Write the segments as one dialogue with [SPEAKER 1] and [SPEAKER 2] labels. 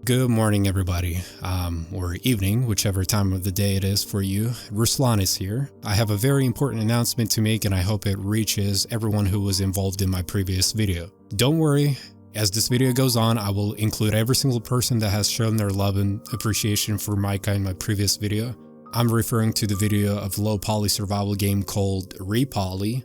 [SPEAKER 1] Good morning, everybody, or evening, whichever time of the day it is for you. Rooslahn is here. I have a very important announcement to make, and I hope it reaches everyone who was involved in my previous video. Don't worry, as this video goes on, I will include every single person that has shown their love and appreciation for Micah in my previous video. I'm referring to the video of low-poly survival game called Re.Poly.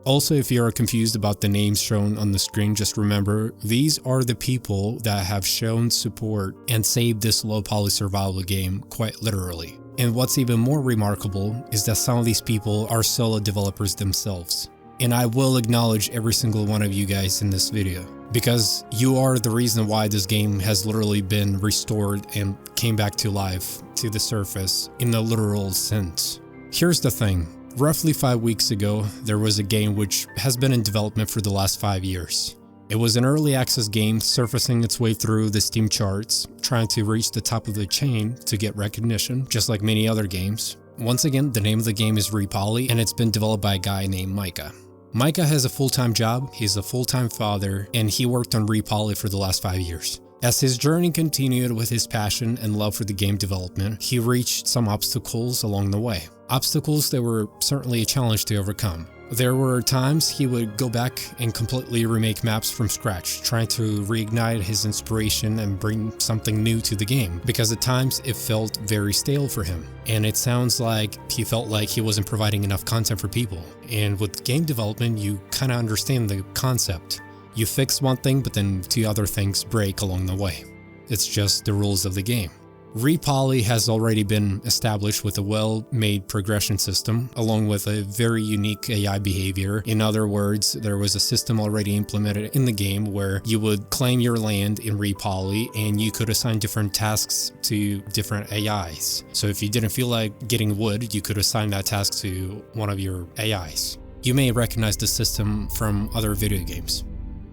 [SPEAKER 1] Also, if you are confused about the names shown on the screen, just remember, these are the people that have shown support and saved this low-poly survival game quite literally. And what's even more remarkable is that some of these people are solo developers themselves. And I will acknowledge every single one of you guys in this video, because you are the reason why this game has literally been restored and came back to life, to the surface, in the literal sense. Here's the thing. Roughly 5 weeks ago, there was a game which has been in development for the last 5 years. It was an early access game surfacing its way through the Steam charts, trying to reach the top of the chain to get recognition, just like many other games. Once again, the name of the game is Re.Poly, and it's been developed by a guy named Micah. Micah has a full-time job, he's a full-time father, and he worked on Re.Poly for the last 5 years. As his journey continued with his passion and love for the game development, he reached some obstacles along the way. Obstacles that were certainly a challenge to overcome. There were times he would go back and completely remake maps from scratch, trying to reignite his inspiration and bring something new to the game, because at times it felt very stale for him. And it sounds like he felt like he wasn't providing enough content for people. And with game development, you kind of understand the concept. You fix one thing, but then 2 other things break along the way. It's just the rules of the game. Re.Poly has already been established with a well-made progression system, along with a very unique AI behavior. In other words, there was a system already implemented in the game where you would claim your land in Re.Poly and you could assign different tasks to different AIs. So if you didn't feel like getting wood, you could assign that task to one of your AIs. You may recognize the system from other video games.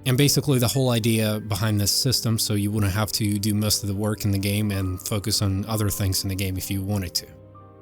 [SPEAKER 1] And basically the whole idea behind this system, so you wouldn't have to do most of the work in the game and focus on other things in the game if you wanted to.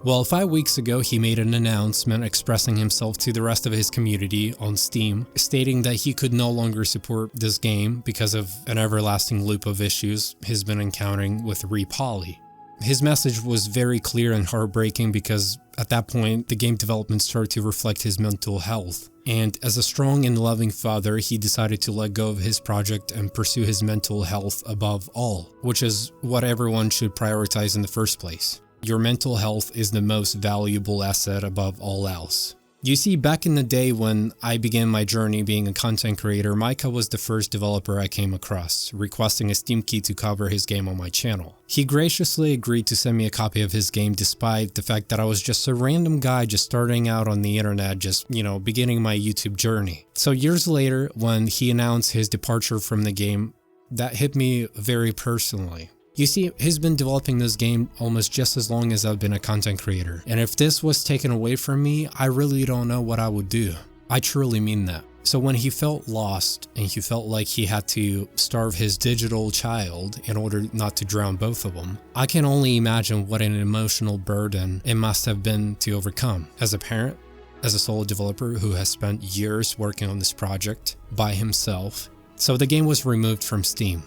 [SPEAKER 1] Well, 5 weeks ago, he made an announcement expressing himself to the rest of his community on Steam, stating that he could no longer support this game because of an everlasting loop of issues he's been encountering with Re.Poly. His message was very clear and heartbreaking because at that point, the game development started to reflect his mental health. And as a strong and loving father, he decided to let go of his project and pursue his mental health above all, which is what everyone should prioritize in the first place. Your mental health is the most valuable asset above all else. You see, back in the day when I began my journey being a content creator, Micah was the first developer I came across, requesting a Steam key to cover his game on my channel. He graciously agreed to send me a copy of his game despite the fact that I was just a random guy just starting out on the internet, just, beginning my YouTube journey. So years later, when he announced his departure from the game, that hit me very personally. You see, he's been developing this game almost just as long as I've been a content creator. And if this was taken away from me, I really don't know what I would do. I truly mean that. So when he felt lost and he felt like he had to starve his digital child in order not to drown both of them, I can only imagine what an emotional burden it must have been to overcome. As a parent, as a solo developer who has spent years working on this project by himself. So the game was removed from Steam.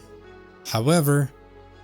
[SPEAKER 1] However,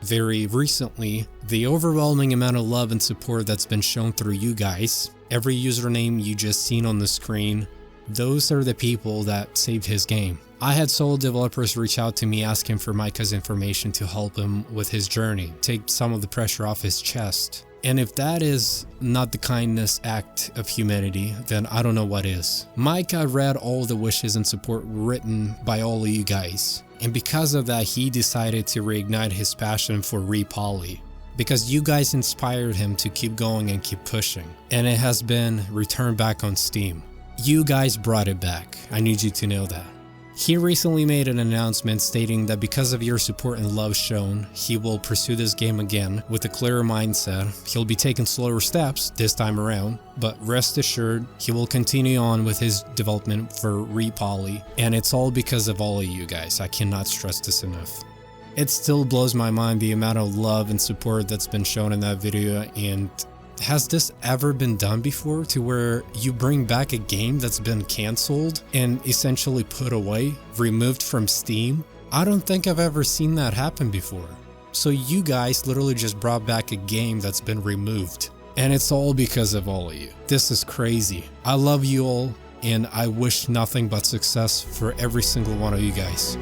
[SPEAKER 1] very recently, the overwhelming amount of love and support that's been shown through you guys, every username you just seen on the screen, those are the people that saved his game. I had solo developers reach out to me asking for Micah's information to help him with his journey, take some of the pressure off his chest. And if that is not the kindness act of humanity, then I don't know what is. Micah read all the wishes and support written by all of you guys. And because of that, he decided to reignite his passion for Re.Poly. Because you guys inspired him to keep going and keep pushing. And it has been returned back on Steam. You guys brought it back. I need you to know that. He recently made an announcement stating that because of your support and love shown, he will pursue this game again with a clearer mindset. He'll be taking slower steps this time around, but rest assured, he will continue on with his development for Re.Poly, and it's all because of all of you guys. I cannot stress this enough. It still blows my mind the amount of love and support that's been shown in that video, and has this ever been done before, to where you bring back a game that's been canceled and essentially put away, removed from Steam? I don't think I've ever seen that happen before. So you guys literally just brought back a game that's been removed. And it's all because of all of you. This is crazy. I love you all, and I wish nothing but success for every single one of you guys.